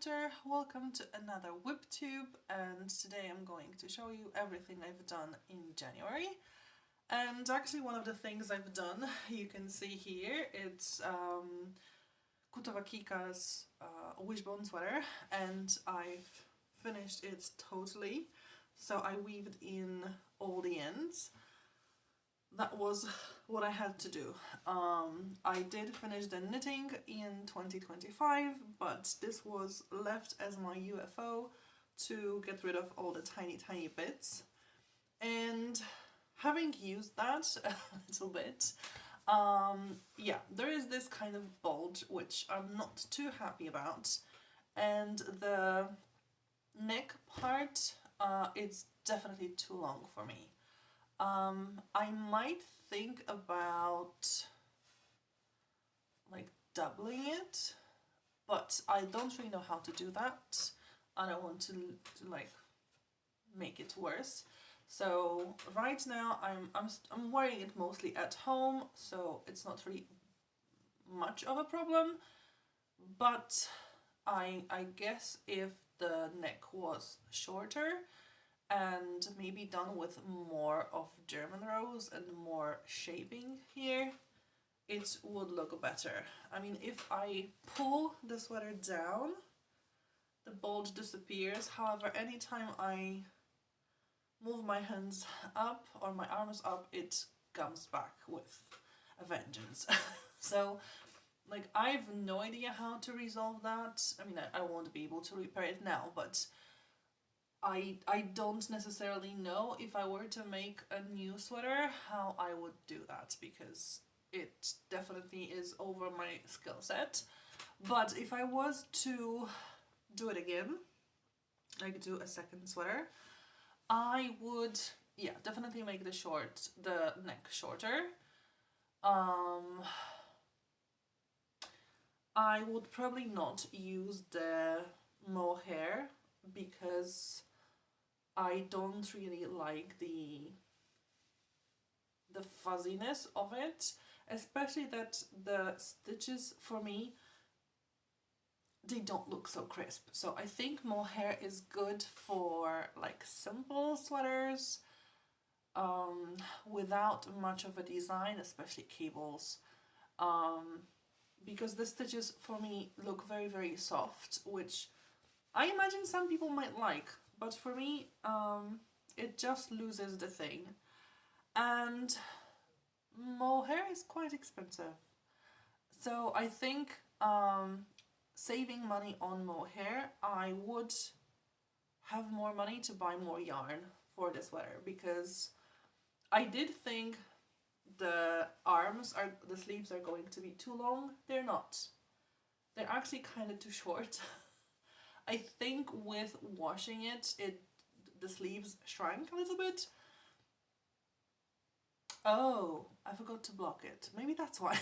after, welcome to another WIPTube, and today I'm going to show you everything I've done in January. And actually one of the things I've done, you can see here, it's Kutowa Kika's Wishbone Sweater, and I've finished it totally. So I weaved in all the ends. That was what I had to do. I did finish the knitting in 2025, but this was left as my UFO to get rid of all the tiny bits. And having used that a little bit, yeah, there is this kind of bulge which I'm not too happy about. And the neck part, it's definitely too long for me. I might think about like doubling it, but I don't really know how to do that. I don't want to like make it worse. So right now I'm wearing it mostly at home, so it's not really much of a problem. But I guess if the neck was shorter and maybe done with more of German rows and more shaping here, it would look better. I mean, if I pull the sweater down, the bulge disappears. However, anytime I move my hands up or my arms up, it comes back with a vengeance. So, like, I have no idea how to resolve that. I mean, I won't be able to repair it now, but I don't necessarily know if I were to make a new sweater how I would do that, because it definitely is over my skill set. But if I was to do it again, like do a second sweater, I would, yeah, definitely make the neck shorter. I would probably not use the mohair because I don't really like the fuzziness of it, especially that the stitches for me, they don't look so crisp. So I think mohair is good for like simple sweaters without much of a design, especially cables, because the stitches for me look very soft, which I imagine some people might like. But for me, it just loses the thing. And mohair is quite expensive. So I think saving money on mohair, I would have more money to buy more yarn for the sweater, because I did think the sleeves are going to be too long. They're not. They're actually kind of too short. I think with washing it, the sleeves shrank a little bit. Oh, I forgot to block it. Maybe that's why.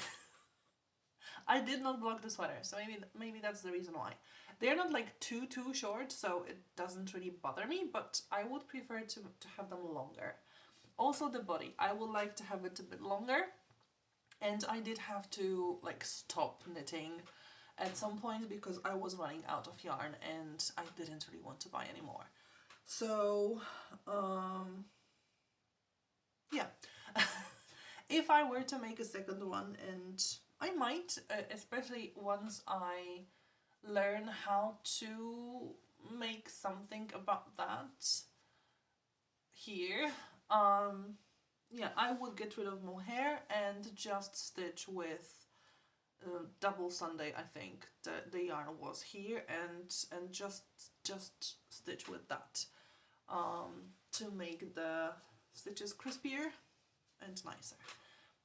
I did not block the sweater, so maybe that's the reason why. They're not like too short, so it doesn't really bother me, but I would prefer to have them longer. Also the body, I would like to have it a bit longer, and I did have to like stop knitting at some point because I was running out of yarn and I didn't really want to buy any more. So, yeah. If I were to make a second one, and I might, especially once I learn how to make something about that here, yeah, I would get rid of mohair and just stitch with double Sunday, I think the yarn was here, and just stitch with that to make the stitches crispier and nicer.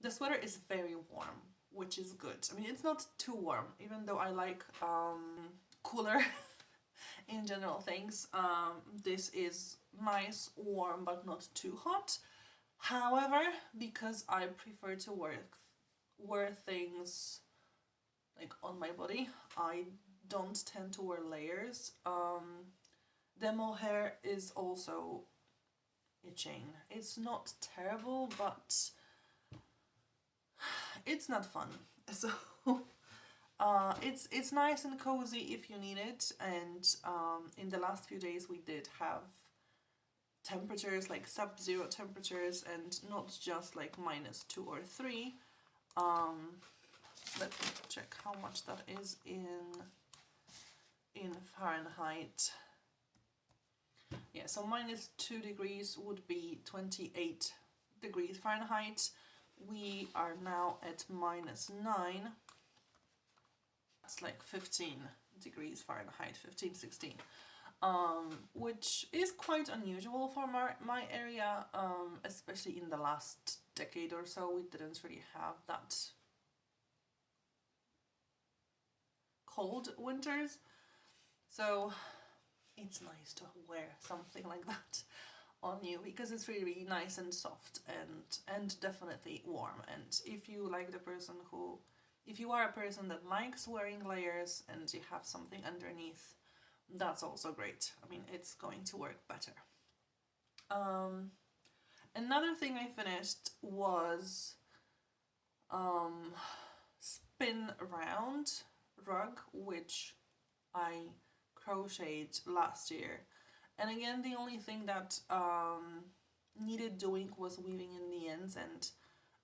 The sweater is very warm, which is good. I mean, it's not too warm, even though I like cooler in general things. This is nice, warm, but not too hot. However, because I prefer to wear things like on my body, I don't tend to wear layers. The mohair is also itching. It's not terrible, but it's not fun. So It's nice and cozy if you need it, and in the last few days we did have temperatures like sub-zero temperatures, and not just like -2 or 3. Let me check how much that is in Fahrenheit. Yeah, so -2 degrees would be 28 degrees Fahrenheit. We are now at -9. That's like 15 degrees Fahrenheit, 15, 16. Which is quite unusual for my area, especially in the last decade or so. We didn't really have that cold winters, so it's nice to wear something like that on you, because it's really, really nice and soft and definitely warm. And if you like the person who, if you are a person that likes wearing layers and you have something underneath, that's also great. I mean, it's going to work better. Another thing I finished was spin round rug, which I crocheted last year. And again, the only thing that needed doing was weaving in the ends, and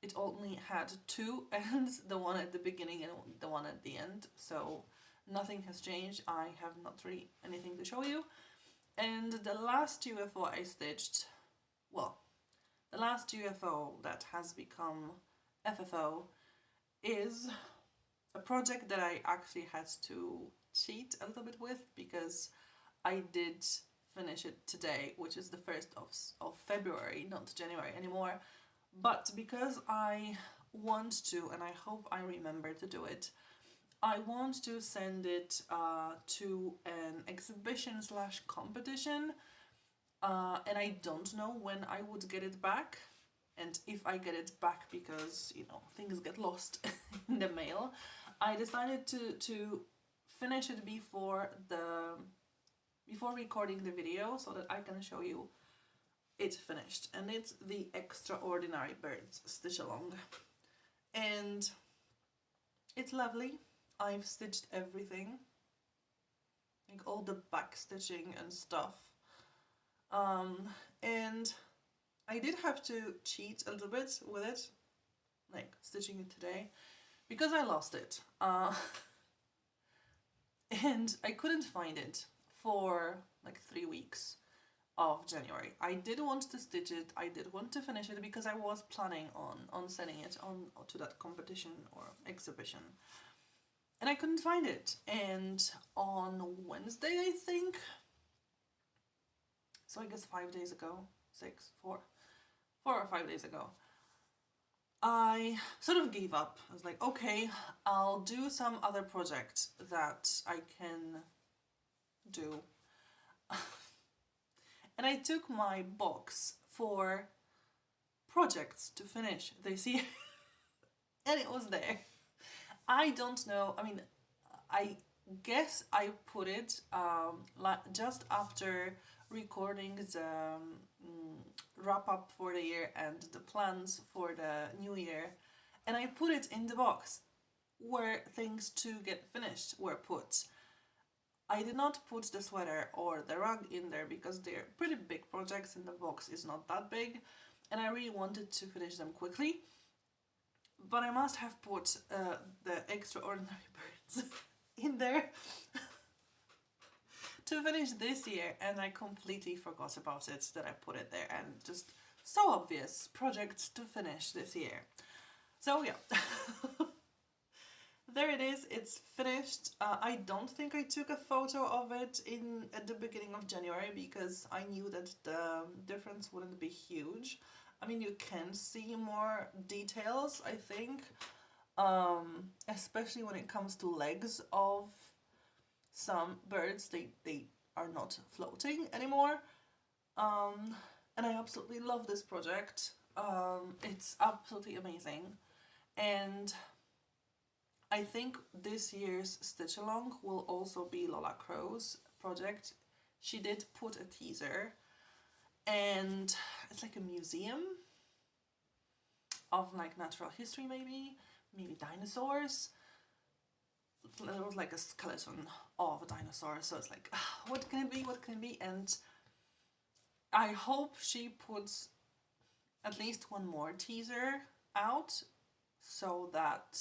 it only had 2 ends, the one at the beginning and the one at the end, so nothing has changed. I have not really anything to show you. And the last UFO I stitched, well, the last UFO that has become FFO is a project that I actually had to cheat a little bit with, because I did finish it today, which is the 1st of February, not January anymore. But because I want to, and I hope I remember to do it, I want to send it to an exhibition / competition, and I don't know when I would get it back, and if I get it back, because, you know, things get lost in the mail. I decided to finish it before recording the video, so that I can show you it finished. And it's the Extraordinary Birds stitch along, and it's lovely. I've stitched everything, like all the back stitching and stuff, and I did have to cheat a little bit with it, like stitching it today, because I lost it, and I couldn't find it for like 3 weeks of January. I did want to stitch it, I did want to finish it, because I was planning on sending it on to that competition or exhibition, and I couldn't find it. And on Wednesday, I think, so I guess 5 days ago, 4 or 5 days ago, I sort of gave up. I was like, okay, I'll do some other project that I can do. And I took my box for projects to finish this year, and it was there. I don't know, I mean, I guess I put it just after recording the wrap up for the year and the plans for the new year, and I put it in the box where things to get finished were put. I did not put the sweater or the rug in there, because they're pretty big projects and the box is not that big, and I really wanted to finish them quickly. But I must have put the Extraordinary Birds in there to finish this year, and I completely forgot about it, that I put it there, and just so obvious project to finish this year. So yeah, there it is, it's finished. I don't think I took a photo of it at the beginning of January, because I knew that the difference wouldn't be huge. I mean, you can see more details, I think, especially when it comes to legs of some birds. They are not floating anymore, and I absolutely love this project. It's absolutely amazing, and I think this year's stitch along will also be Lola Crow's project. She did put a teaser, and it's like a museum of like natural history, maybe dinosaurs. there was like a skeleton of a dinosaur, so it's like, what can it be, what can it be? And I hope she puts at least one more teaser out so that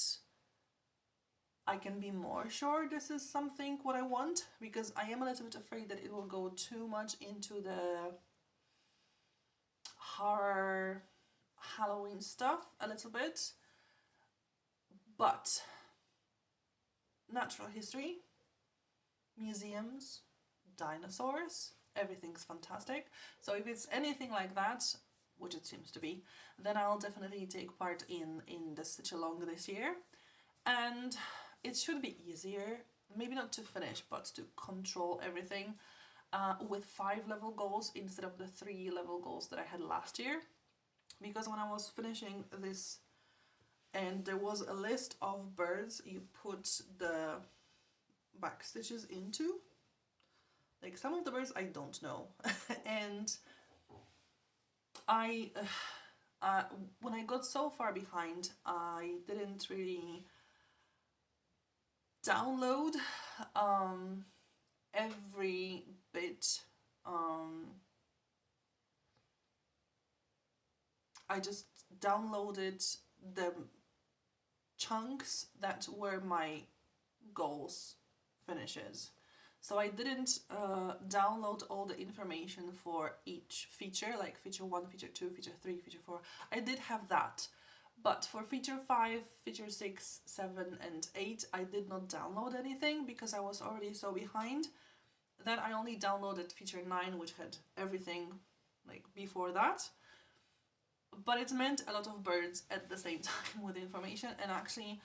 I can be more sure this is something what I want, because I am a little bit afraid that it will go too much into the horror Halloween stuff a little bit. But natural history, museums, dinosaurs, everything's fantastic. So if it's anything like that, which it seems to be, then I'll definitely take part in the Stitch Along this year. And it should be easier, maybe not to finish, but to control everything with 5 level goals instead of the 3 level goals that I had last year. Because when I was finishing this, and there was a list of birds you put the back stitches into. Like some of the birds I don't know. And I, when I got so far behind, I didn't really download every bit. I just downloaded the chunks that were my goals finishes. So I didn't download all the information for each feature, like feature 1, feature 2, feature 3, feature 4. I did have that. But for feature 5, feature 6, 7 and 8, I did not download anything because I was already so behind. Then I only downloaded feature 9, which had everything like before that. But it meant a lot of birds at the same time with information, and actually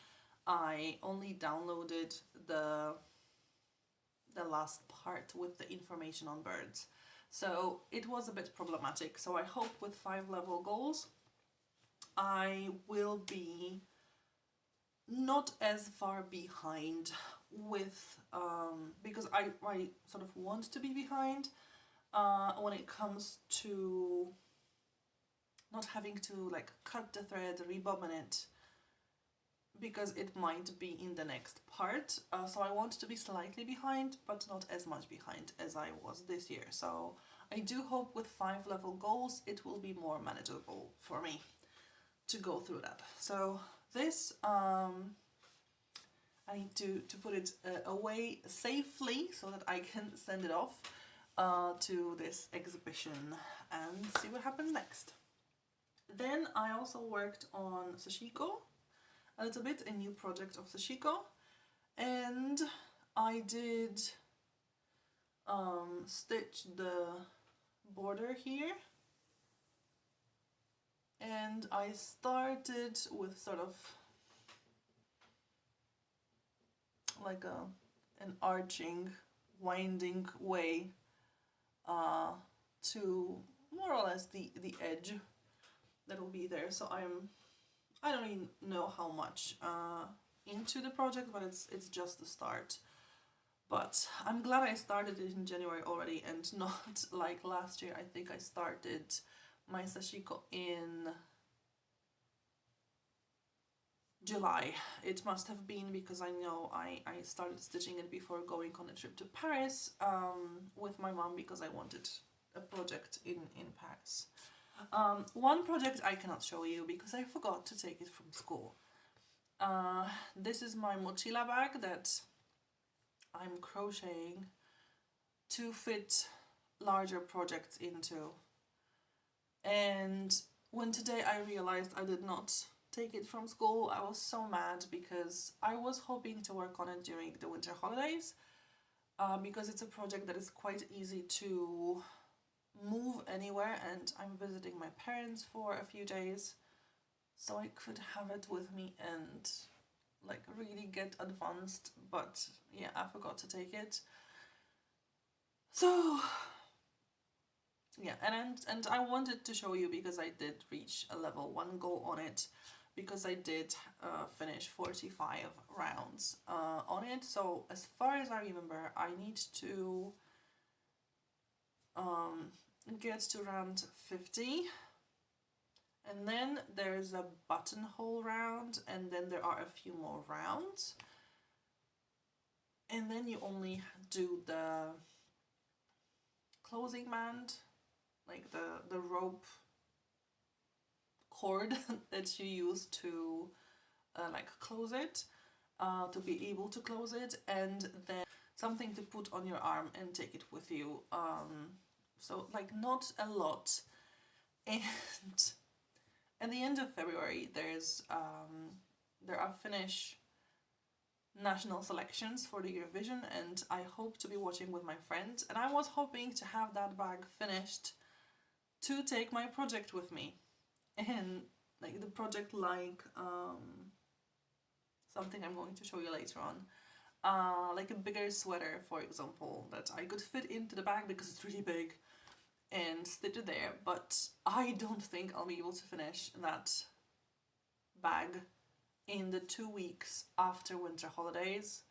I only downloaded the last part with the information on birds. So it was a bit problematic. So I hope with 5 level goals I will be not as far behind with, because I sort of want to be behind when it comes to not having to like cut the thread, rebobbin it, because it might be in the next part. So I want to be slightly behind, but not as much behind as I was this year. So I do hope with 5 level goals it will be more manageable for me to go through that. So this, I need to put it away safely so that I can send it off to this exhibition and see what happens next. Then I also worked on Sashiko a little bit, a new project of Sashiko, and I did stitch the border here, and I started with sort of like an arching, winding way to more or less the edge that will be there. So I don't even know how much into the project, but it's just the start. But I'm glad I started it in January already and not like last year. I think I started my Sashiko in July. It must have been, because I know I started stitching it before going on a trip to Paris with my mom, because I wanted a project in Paris. One project I cannot show you because I forgot to take it from school. This is my mochila bag that I'm crocheting to fit larger projects into. And when today I realized I did not take it from school, I was so mad, because I was hoping to work on it during the winter holidays, because it's a project that is quite easy to move anywhere, and I'm visiting my parents for a few days, so I could have it with me and like really get advanced. But yeah, I forgot to take it. So yeah, and I wanted to show you because I did reach a level 1 goal on it, because I did finish 45 rounds on it. So as far as I remember, I need to get to round 50, and then there's a buttonhole round, and then there are a few more rounds. and then you only do the closing band, like the rope cord that you use to like close it, to be able to close it, and then something to put on your arm and take it with you. So like not a lot. And at the end of February, there are Finnish national selections for the Eurovision, and I hope to be watching with my friends. And I was hoping to have that bag finished to take my project with me, and like the project, like something I'm going to show you later on, like a bigger sweater, for example, that I could fit into the bag because it's really big, and stitch it there. But I don't think I'll be able to finish that bag in the 2 weeks after winter holidays,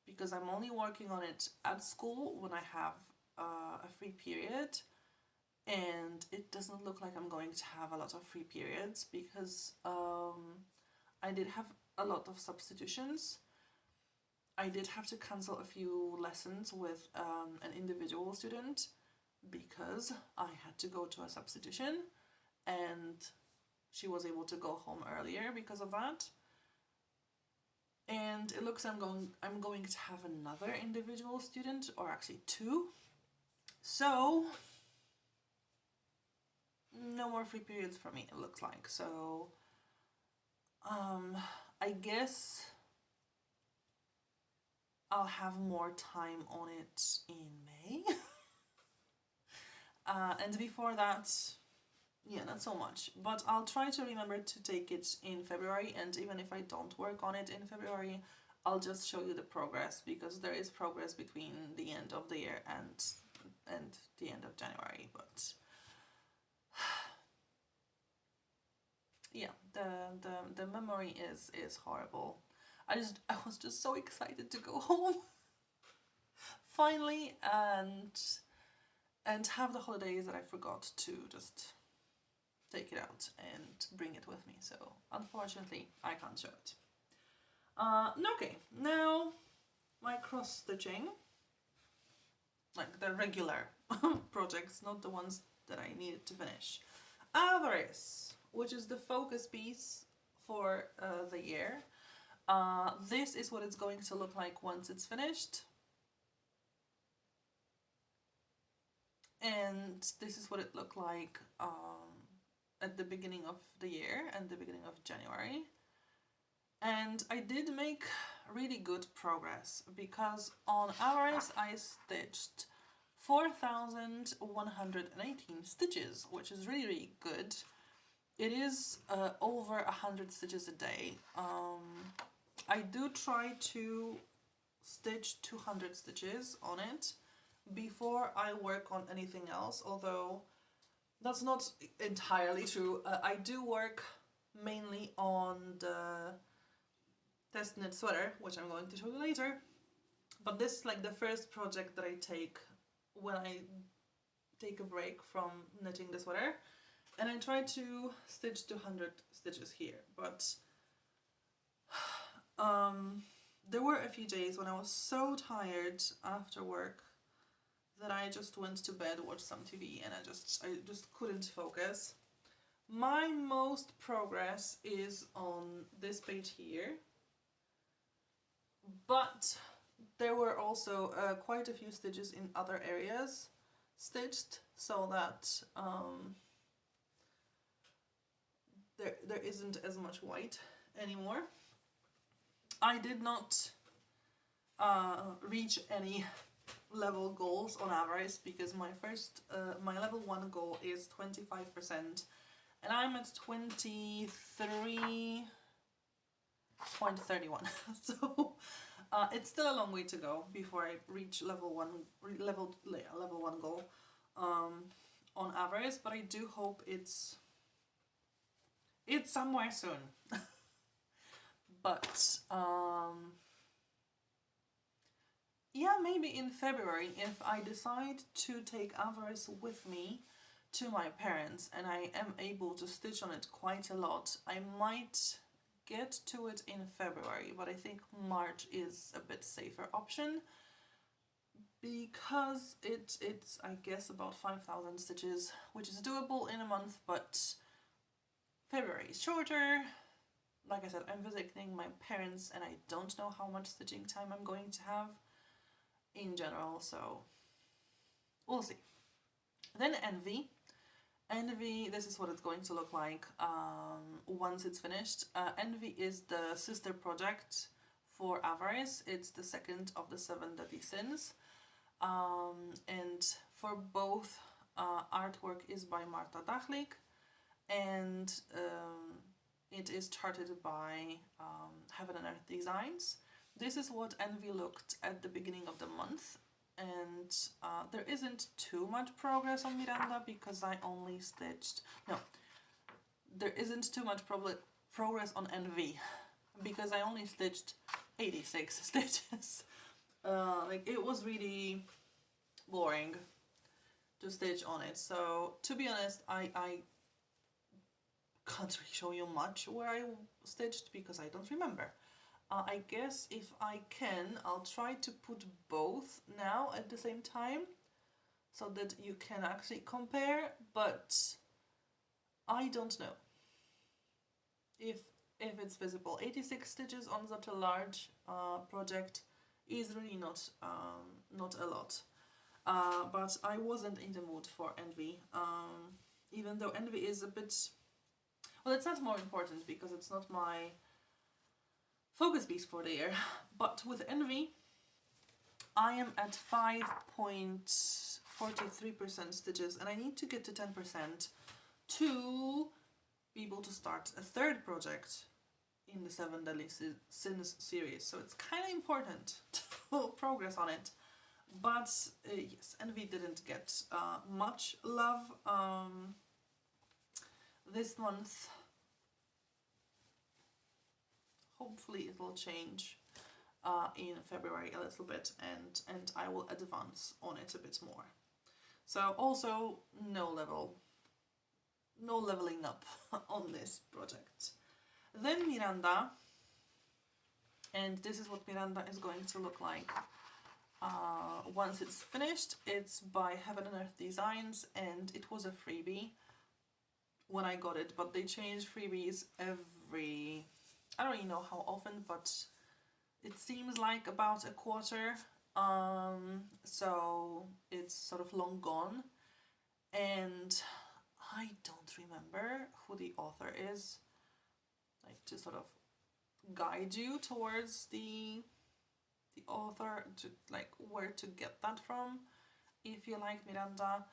because I'm only working on it at school when I have a free period, and it doesn't look like I'm going to have a lot of free periods, because I did have a lot of substitutions. I did have to cancel a few lessons with an individual student because I had to go to a substitution, and she was able to go home earlier because of that. And it looks I'm going to have another individual student, or actually 2. So no more free periods for me, it looks like. So I guess I'll have more time on it in May. And before that, yeah, not so much. But I'll try to remember to take it in February, and even if I don't work on it in February, I'll just show you the progress, because there is progress between the end of the year and the end of January. But yeah, the memory is horrible. I was just so excited to go home finally, and have the holidays that I forgot to just take it out and bring it with me. So unfortunately I can't show it. Okay, now my cross stitching, like the regular projects, not the ones that I needed to finish. Avarice, which is the focus piece for the year. This is what it's going to look like once it's finished. And this is what it looked like at the beginning of the year and the beginning of January. And I did make really good progress, because on Avarice I stitched 4,118 stitches, which is really, really good. It is over 100 stitches a day. I do try to stitch 200 stitches on it before I work on anything else, although that's not entirely true. I do work mainly on the test knit sweater, which I'm going to show you later, but this is like the first project that I take when I take a break from knitting the sweater, and I try to stitch 200 stitches here. But there were a few days when I was so tired after work that I just went to bed, watched some TV, and I just couldn't focus. My most progress is on this page here, but there were also quite a few stitches in other areas stitched, so that there isn't as much white anymore. I did not reach any level goals on Avarice, because my level 1 goal is 25%, and I'm at 23.31. So it's still a long way to go before I reach level 1 goal on Avarice, but I do hope it's somewhere soon. But yeah, maybe in February, if I decide to take Avarice with me to my parents and I am able to stitch on it quite a lot, I might get to it in February, but I think March is a bit safer option because it's I guess about 5,000 stitches, which is doable in a month, but February is shorter. Like I said, I'm visiting my parents and I don't know how much stitching time I'm going to have in general, so we'll see. Then Envy. Envy, this is what it's going to look like once it's finished. Envy is the sister project for Avarice. It's the second of the 7 Deadly Sins. And for both, artwork is by Marta Dachlik, and it is charted by Heaven and Earth Designs. This is what Envy looked at the beginning of the month, and there isn't too much progress on Miranda because I only stitched... No, there isn't too much progress on Envy because I only stitched 86 stitches. Like, it was really boring to stitch on it, so to be honest, I can't really show you much where I stitched because I don't remember. I guess if I can, I'll try to put both now at the same time so that you can actually compare, but I don't know if it's visible. 86 stitches on such a large project is really not a lot. But I wasn't in the mood for Envy, even though Envy is a bit... Well, it's not more important because it's not my focus piece for the year, but with Envy, I am at 5.43% stitches and I need to get to 10% to be able to start a third project in the 7 Deadly Sins series, so it's kind of important to progress on it. But yes, Envy didn't get much love this month. Hopefully it will change in February a little bit, and I will advance on it a bit more. So also no leveling up on this project. Then Miranda, and this is what Miranda is going to look like once it's finished. It's by Heaven and Earth Designs, and it was a freebie when I got it, but they change freebies every... I don't really know how often, but it seems like about a quarter, so it's sort of long gone, and I don't remember who the author is, like to sort of guide you towards the author, to like where to get that from if you like Miranda.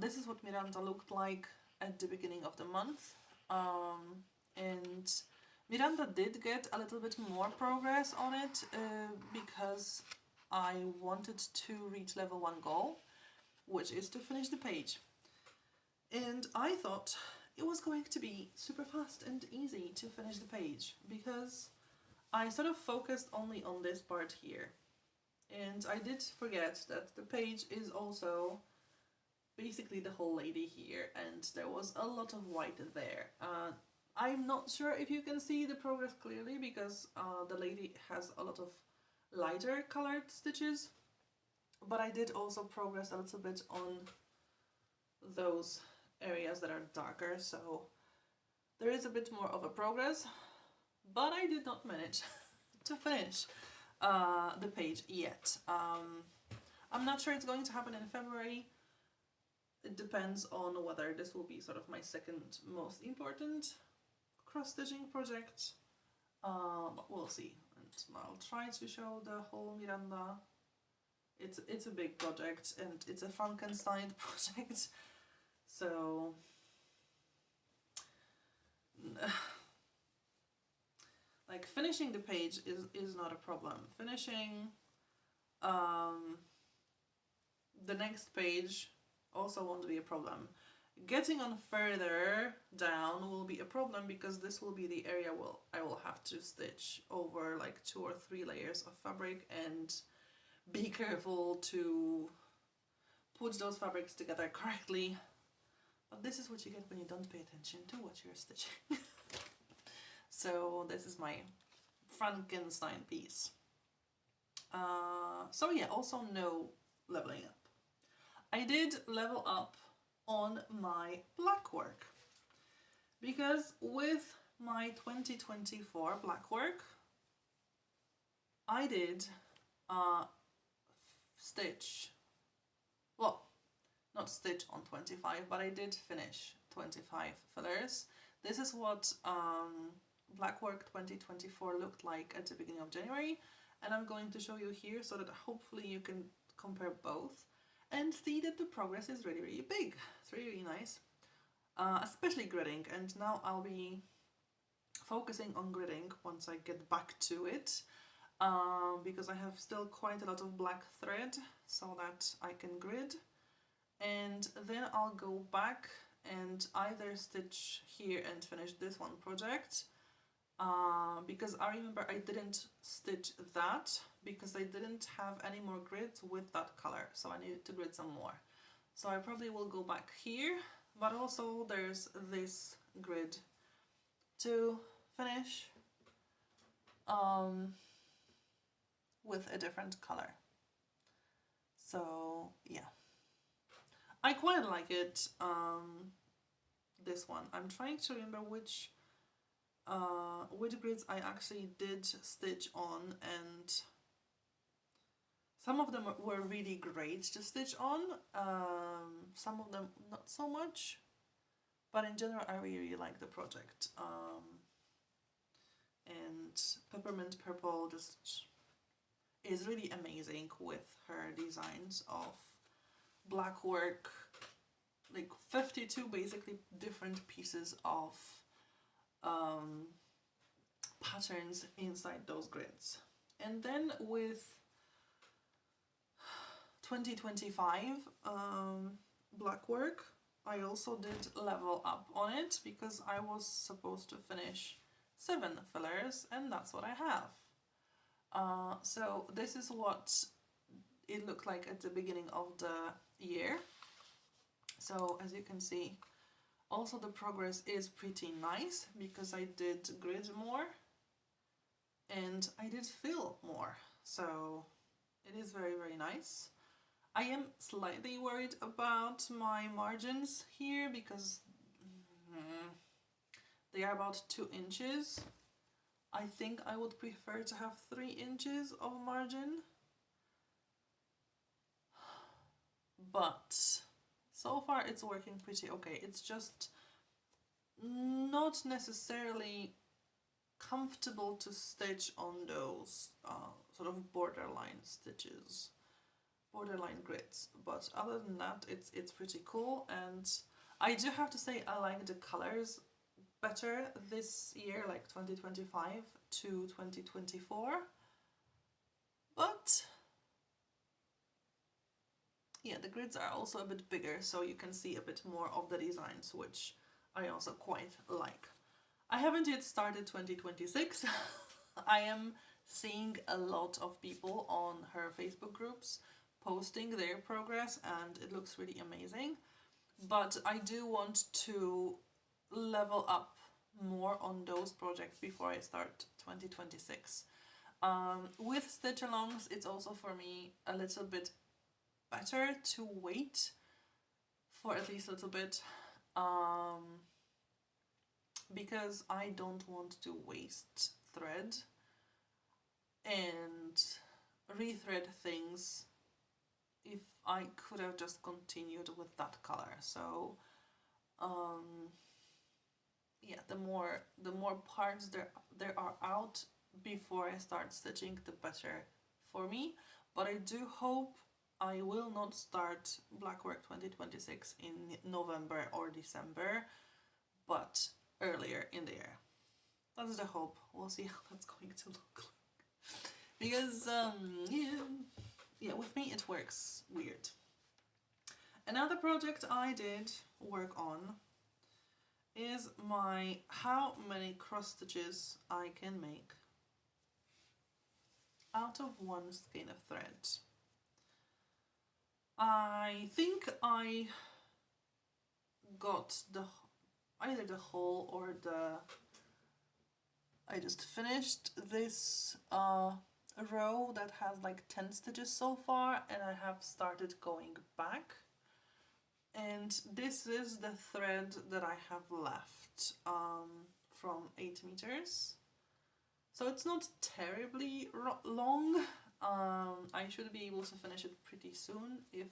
This is what Miranda looked like at the beginning of the month, and Miranda did get a little bit more progress on it because I wanted to reach level 1 goal, which is to finish the page. And I thought it was going to be super fast and easy to finish the page because I sort of focused only on this part here. And I did forget that the page is also basically the whole lady here, and there was a lot of white there. I'm not sure if you can see the progress clearly because the lady has a lot of lighter colored stitches, but I did also progress a little bit on those areas that are darker, so there is a bit more of a progress, but I did not manage to finish the page yet. I'm not sure it's going to happen in February. It depends on whether this will be sort of my second most important cross-stitching project, but we'll see. And I'll try to show the whole Miranda. It's a big project and it's a Frankenstein project, so like finishing the page is not a problem. Finishing the next page also won't be a problem. Getting on further down will be a problem because this will be the area where I will have to stitch over like 2 or 3 layers of fabric and be careful to put those fabrics together correctly. But this is what you get when you don't pay attention to what you're stitching. So this is my Frankenstein piece. So yeah, also no leveling up. I did level up on my Blackwork, because with my 2024 Blackwork, I did stitch, well, not stitch on 25, but I did finish 25 fillers. This is what Blackwork 2024 looked like at the beginning of January, and I'm going to show you here so that hopefully you can compare both and see that the progress is really, really big. It's really, really nice, especially gridding, and now I'll be focusing on gridding once I get back to it, because I have still quite a lot of black thread so that I can grid, and then I'll go back and either stitch here and finish this one project, because I remember I didn't stitch that because I didn't have any more grids with that color, so I needed to grid some more. So I probably will go back here, but also there's this grid to finish with a different color. So yeah, I quite like it, this one. I'm trying to remember which grids I actually did stitch on, and some of them were really great to stitch on, some of them not so much, but in general I really, really like the project. And Peppermint Purple just is really amazing with her designs of Blackwork, like 52 basically different pieces of patterns inside those grids. And then with 2025 Blackwork, I also did level up on it because I was supposed to finish 7 fillers, and that's what I have. So this is what it looked like at the beginning of the year. So as you can see, also the progress is pretty nice because I did grid more and I did fill more. So it is very, very nice. I am slightly worried about my margins here because they are about 2 inches. I think I would prefer to have 3 inches of margin. But so far it's working pretty okay. It's just not necessarily comfortable to stitch on those sort of borderline stitches, borderline grids. But other than that, it's pretty cool, and I do have to say I like the colors better this year, like 2025 to 2024. But yeah, the grids are also a bit bigger, so you can see a bit more of the designs, which I also quite like. I haven't yet started 2026. I am seeing a lot of people on her Facebook groups posting their progress, and it looks really amazing. But I do want to level up more on those projects before I start 2026. With stitch alongs, it's also for me a little bit better to wait for at least a little bit, because I don't want to waste thread and rethread things if I could have just continued with that color. So yeah, the more parts there are out before I start stitching, the better for me. But I do hope I will not start Blackwork 2026 in November or December, but earlier in the year. That's the hope. We'll see how that's going to look like. Because yeah, with me it works weird. Another project I did work on is my how many cross stitches I can make out of one skein of thread. I think I got either the whole or the I just finished this row that has like 10 stitches so far, and I have started going back. And this is the thread that I have left from 8 meters. So it's not terribly long. I should be able to finish it pretty soon if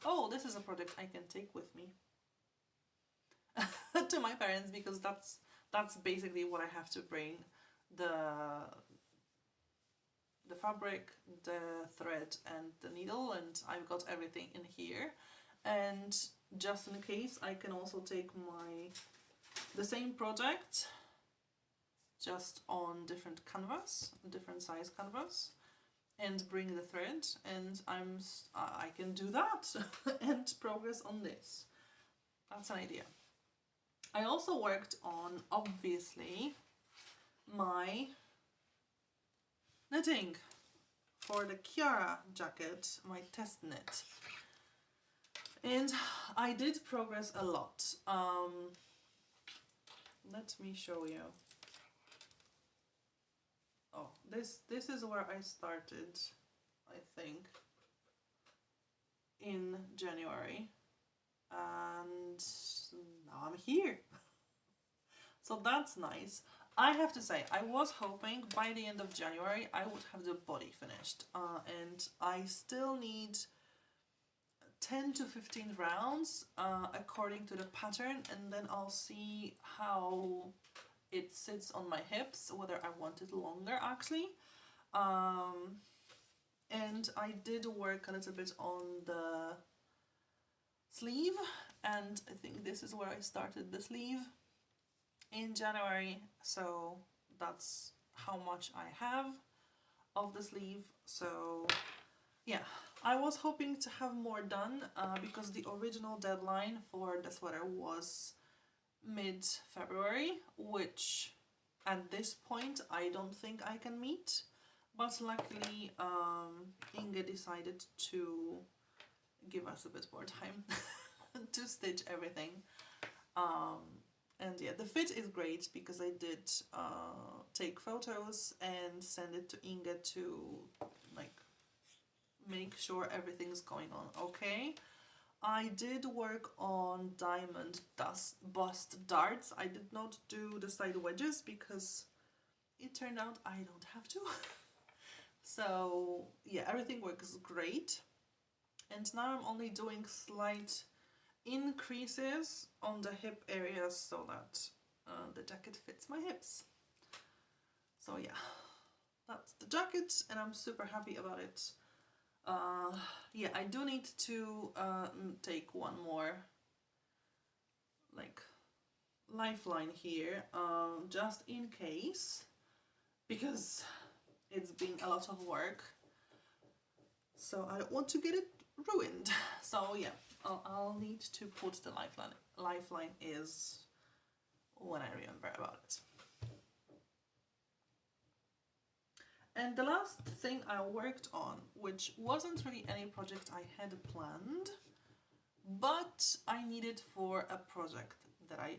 oh, this is a project I can take with me to my parents, because that's basically what I have to bring: the fabric, the thread, and the needle, and I've got everything in here. And just in case, I can also take the same project just on different canvas, different size canvas, and bring the thread, and I can do that and progress on this. That's an idea. I also worked on, obviously, my knitting for the Chiara jacket, my test knit. And I did progress a lot. Let me show you. Oh, this is where I started, I think, in January. And now I'm here. So that's nice. I have to say, I was hoping by the end of January I would have the body finished. And I still need 10 to 15 rounds according to the pattern, and then I'll see how it sits on my hips, whether I want it longer actually. And I did work a little bit on the sleeve, and I think this is where I started the sleeve in January, so that's how much I have of the sleeve. So yeah, I was hoping to have more done because the original deadline for the sweater was mid-February, which at this point I don't think I can meet, but luckily Inge decided to give us a bit more time to stitch everything. And yeah, the fit is great because I did take photos and send it to Inge to like make sure everything's going on okay. I did work on diamond bust darts. I did not do the side wedges because it turned out I don't have to. So yeah, everything works great. And now I'm only doing slight increases on the hip areas so that the jacket fits my hips. So yeah, that's the jacket, and I'm super happy about it. Yeah, I do need to take one more like lifeline here, just in case, because it's been a lot of work, so I don't want to get it ruined. So yeah, I'll need to put the lifeline. Lifeline is when I remember about it. And the last thing I worked on, which wasn't really any project I had planned, but I needed for a project that I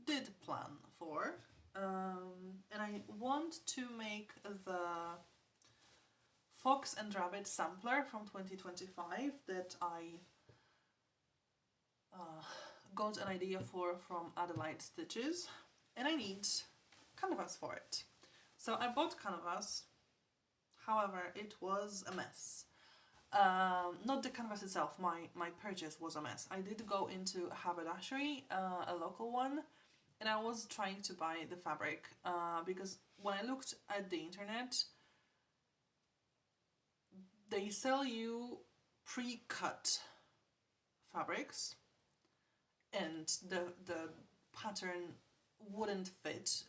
did plan for, and I want to make the Fox and Rabbit sampler from 2025 that I got an idea for from Adelaide Stitches, and I need canvas for it. So I bought canvas, however it was a mess. Not the canvas itself, my purchase was a mess. I did go into a haberdashery, a local one, and I was trying to buy the fabric because when I looked at the internet, they sell you pre-cut fabrics, and the pattern wouldn't fit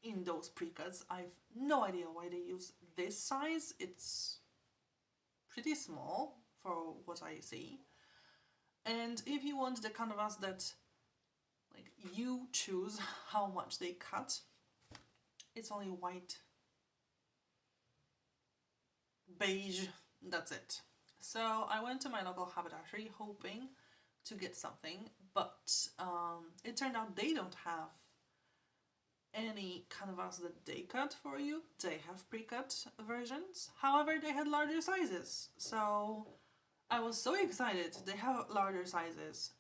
in those pre-cuts. I've no idea why they use this size. It's pretty small for what I see. And if you want the canvas that like you choose how much they cut, it's only white, beige, that's it. So I went to my local haberdashery hoping to get something, but it turned out they don't have any canvas that they cut for you. They have pre-cut versions. However, they had larger sizes. So I was so excited they have larger sizes.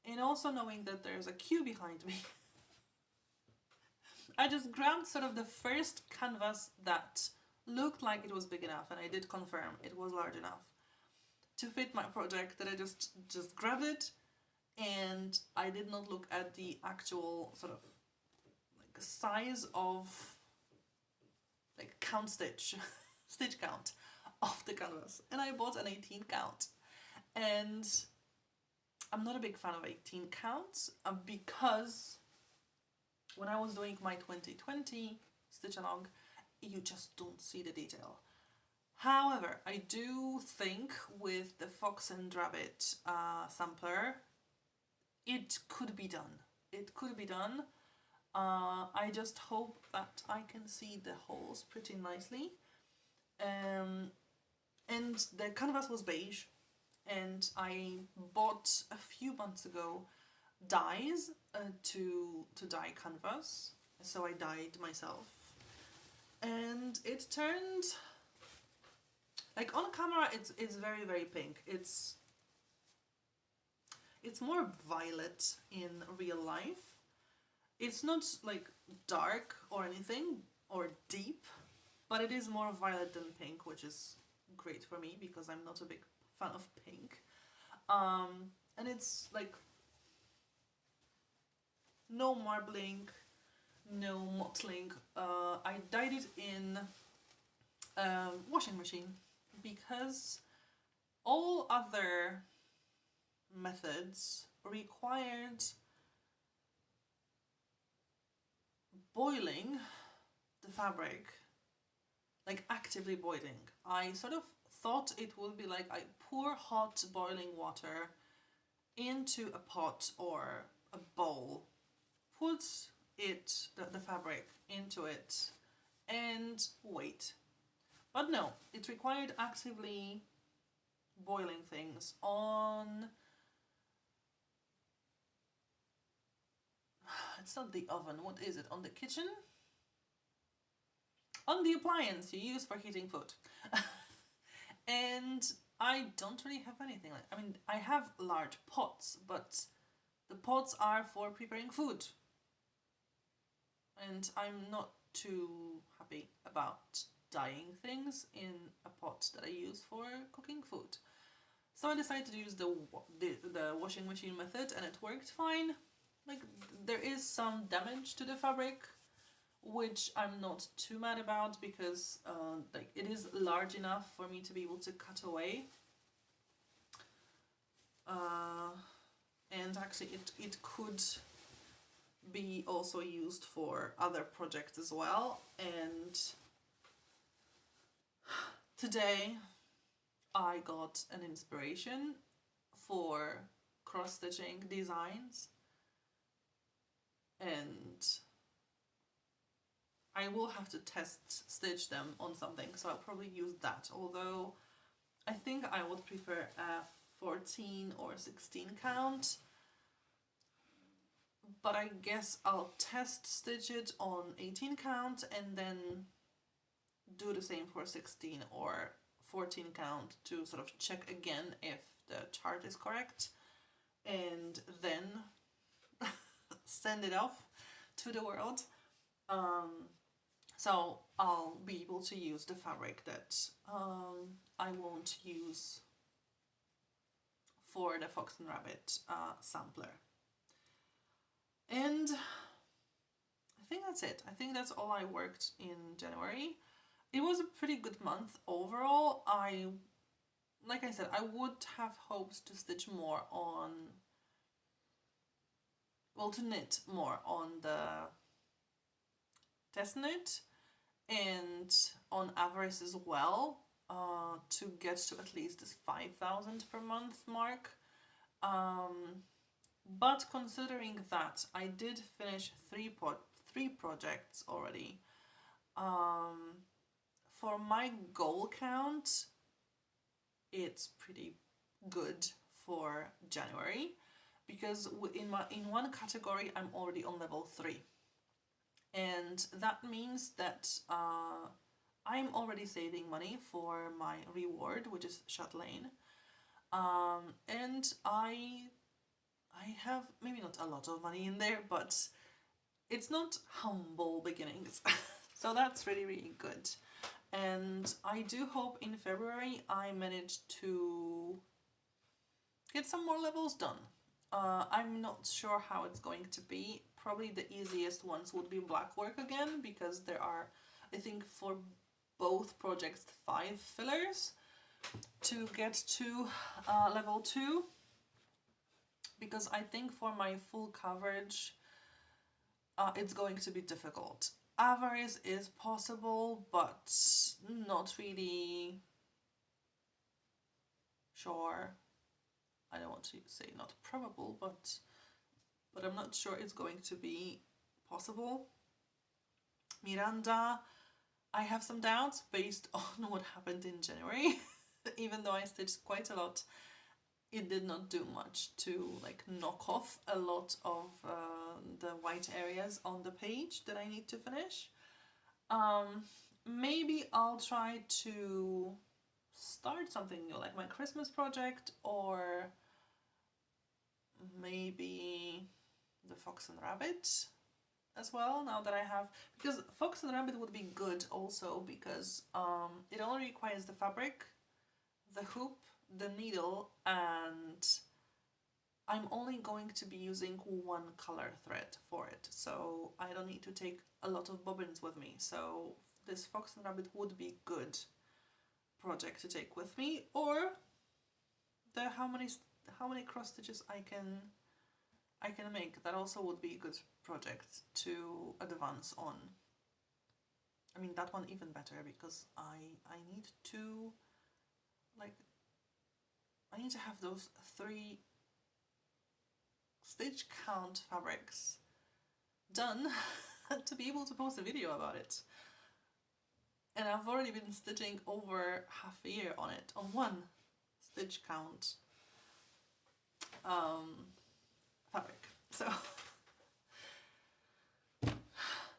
And also knowing that there's a queue behind me, I just grabbed sort of the first canvas that looked like it was big enough, and I did confirm it was large enough to fit my project, that I just grabbed it, and I did not look at the actual sort of like size of like count stitch stitch count of the canvas, and I bought an 18 count. And I'm not a big fan of 18 counts because when I was doing my 2020 stitch along, you just don't see the detail. However, I do think with the Fox and Rabbit sampler, it could be done. It could be done. I just hope that I can see the holes pretty nicely. And the canvas was beige, and I bought a few months ago dyes to dye canvas, so I dyed myself, and it turned like on camera it's very, very pink. It's more violet in real life. It's not like dark or anything or deep, but it is more violet than pink, which is great for me because I'm not a big fan of pink. And it's like no marbling, no mottling. I dyed it in washing machine because all other methods required boiling the fabric, like actively boiling. I sort of thought it would be like I pour hot boiling water into a pot or a bowl, put the fabric into it, and wait. But no, it required actively boiling things on, it's not the oven, what is it, on the kitchen? On the appliance you use for heating food. And I don't really have anything like, I mean, I have large pots, but the pots are for preparing food. And I'm not too happy about dyeing things in a pot that I use for cooking food. So I decided to use the washing machine method, and it worked fine. Like, there is some damage to the fabric, which I'm not too mad about because like it is large enough for me to be able to cut away. And actually it could be also used for other projects as well. And today I got an inspiration for cross-stitching designs, and I will have to test stitch them on something, so I'll probably use that, although I think I would prefer a 14 or 16 count, but I guess I'll test stitch it on 18 count and then do the same for 16 or 14 count to sort of check again if the chart is correct, and then send it off to the world. So I'll be able to use the fabric that I won't use for the Fox and Rabbit sampler. And I think that's it. I think that's all I worked in January. It was a pretty good month overall. Like I said, I would have hoped to stitch more on, well, to knit more on the test knit and on Avarice as well, to get to at least this 5,000 per month mark. But considering that I did finish three projects already, for my goal count, it's pretty good for January, because in one category I'm already on level 3, and that means that I'm already saving money for my reward, which is Chatelaine. And I have maybe not a lot of money in there, but it's not humble beginnings. So that's really, really good. And I do hope in February I manage to get some more levels done. I'm not sure how it's going to be. Probably the easiest ones would be Blackwork again, because there are, I think for both projects, 5 fillers to get to level 2. Because I think for my full coverage, it's going to be difficult. Avarice is possible, but not really sure. I don't want to say not probable, but I'm not sure it's going to be possible. Miranda, I have some doubts based on what happened in January. Even though I stitched quite a lot, it did not do much to like knock off a lot of the white areas on the page that I need to finish. Maybe I'll try to start something new, like my Christmas project, or maybe the Fox and Rabbit as well, now that I have, because Fox and Rabbit would be good also because it only requires the fabric, the hoop, the needle, and I'm only going to be using one color thread for it, so I don't need to take a lot of bobbins with me. So this Fox and Rabbit would be good project to take with me, or the how many cross stitches I can make. That also would be a good project to advance on. I mean, that one even better, because I need to I need to have those 3 stitch count fabrics done to be able to post a video about it. And I've already been stitching over half a year on it, on one stitch count fabric. So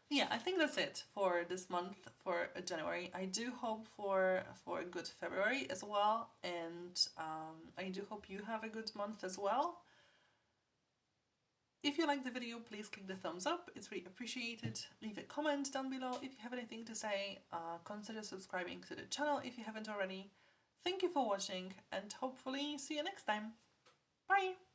yeah, I think that's it for this month, for January. I do hope for a good February as well, and I do hope you have a good month as well. If you like the video, please click the thumbs up, it's really appreciated. Leave a comment down below if you have anything to say. Consider subscribing to the channel if you haven't already. Thank you for watching, and hopefully see you next time. Bye!